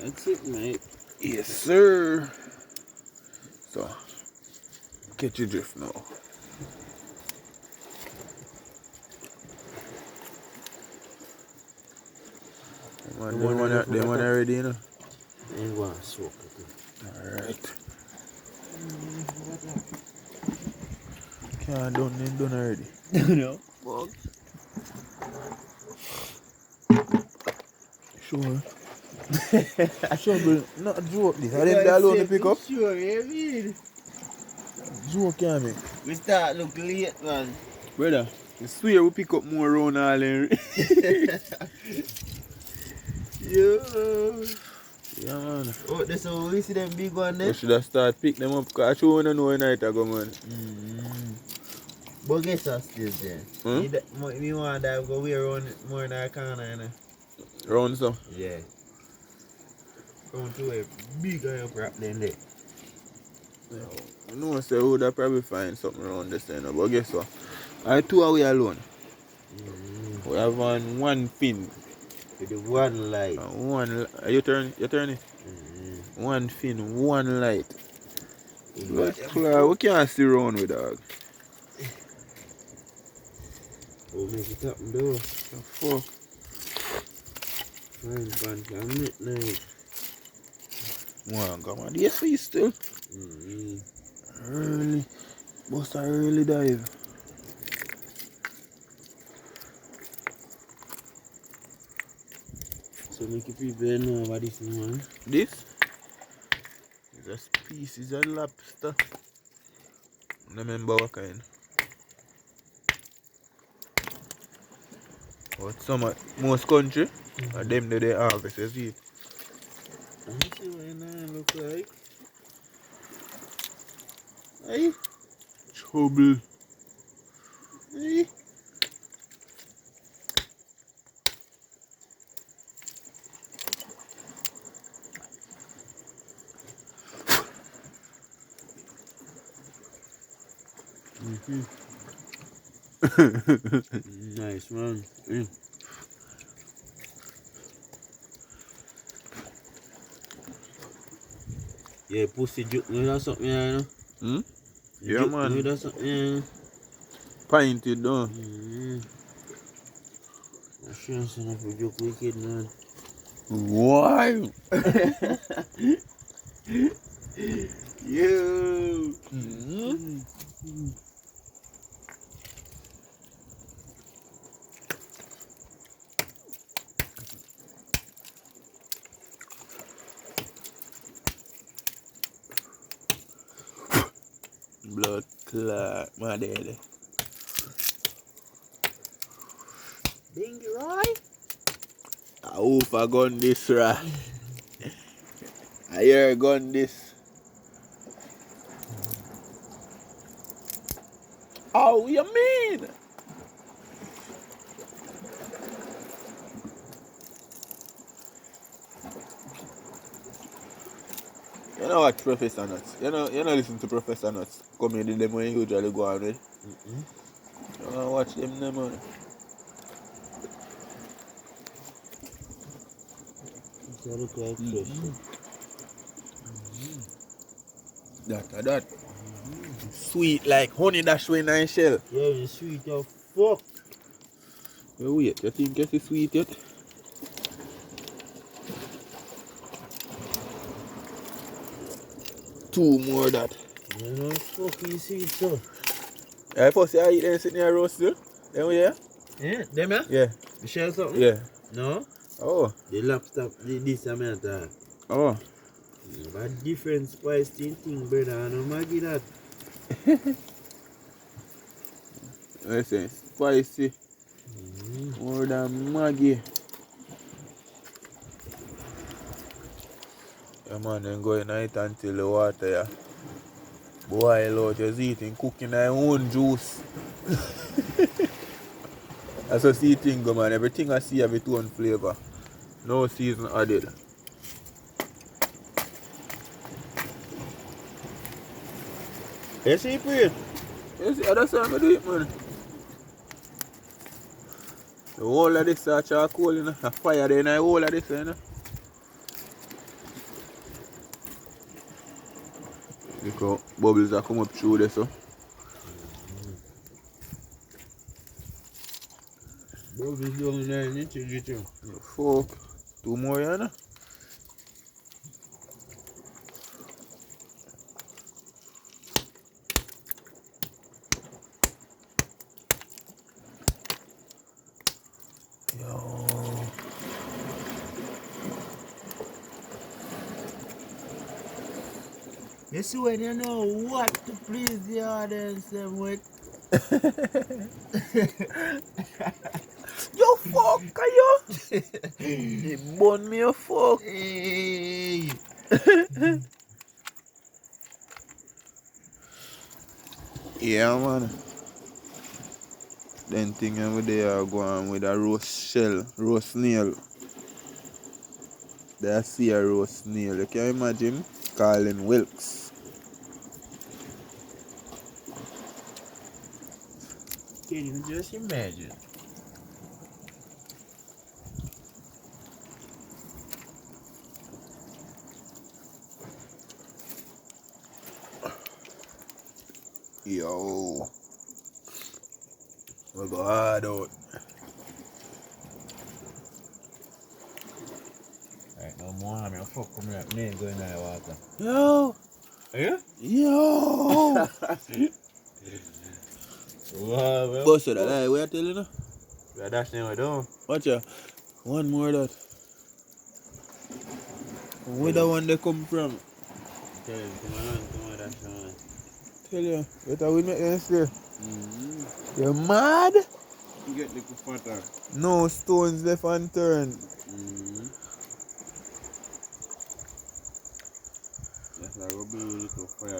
That's it, mate. Yes, sir. So, catch your drift now. They want already, you know? Ain't going to soak it. Alright. Can't done already. No. Well, sure. Sure, not a joke this. I didn't alone to pick up. Sure, you mean? Joke, yeah, me. We start look late, man. Brother, I swear we pick up more around all in. Yo. Yeah, man. Oh, that's how we see them big one there. We should have started pick them up because I sure want to know when night ago, man. But guess what's still there? Me want that go way around more than I can, you know. Round so? Yeah. Round to a big iron crap then there. I know, so we would have probably find something around this thing, but guess what? I 2 away alone. We have one fin. With the one light. You turn it? One fin, one light. But we can't see around with dog. We'll make it happen though. The fuck? Fine, fun, come midnight. One come on, yes, you still. Early. Must a early dive. So make you people know about this one. This is a species of lobster. I remember what kind. But most country, and them they harvest, you see it. I see what it look like. Hey, trouble. Hey. Nice man. Yeah, pussy juke, you know something, you know? Yeah, man. You know something, you know? Pinted down. I'm sure it's enough for joke wicked, man. Why? Yo! Blood clot, my daddy. Dingy Roy? I hope I gun this right. I hear gun this. Oh, you mean? You know what, Professor Nuts? You know listen to Professor Nuts. Comedy them when you usually go on with. You know watch them man. It look like fish. That. Sweet like honey dash in a shell. Yeah, it's sweet as fuck. Wait, you think it's sweet yet? Two more of that. You know, fucking sweet so. I first I eat them sitting here roast still. Them we here? Yeah, them yeah? Yeah. The shell something? Yeah. No? Oh. The lobster, this I mean that. Oh. But different spice thing, brother. I know Maggie that. Listen, spicy. More than Maggie. Yeah man, then go in it until the water yeah. Boil out, just eating, cooking their own juice. That's a see thing go man, everything I see have its own flavour. No season added. You see it? You see, that's how I do it man. The whole of this charcoal, you know, a fire there in the whole of this, you know. Look how bubbles are come up through there, so. Bubbles down there, need to get you. Fuck. 2 more, you know? Yo. You see when you know what to please the audience them with. Yo, fuck, yo. It burn me a fuck. Hey. Yeah, man. Then thing over there go on with a roast shell, roast snail. They see a roast snail. You can imagine calling Wilkes. Can you just imagine? Yo. We go hard out. Right now, Mohammed, fuck coming up, me ain't going in the water. Yo. Yeah? Yo. Wow, well. Boss, that lie, what I tell you now? We are dashing it down. Watch ya. One more that. Where the one they come from? Tell him, come on, dash on. Tell you, better we make them stay. You're mad? You get the fatter. No stones left unturned. That's like a little fire.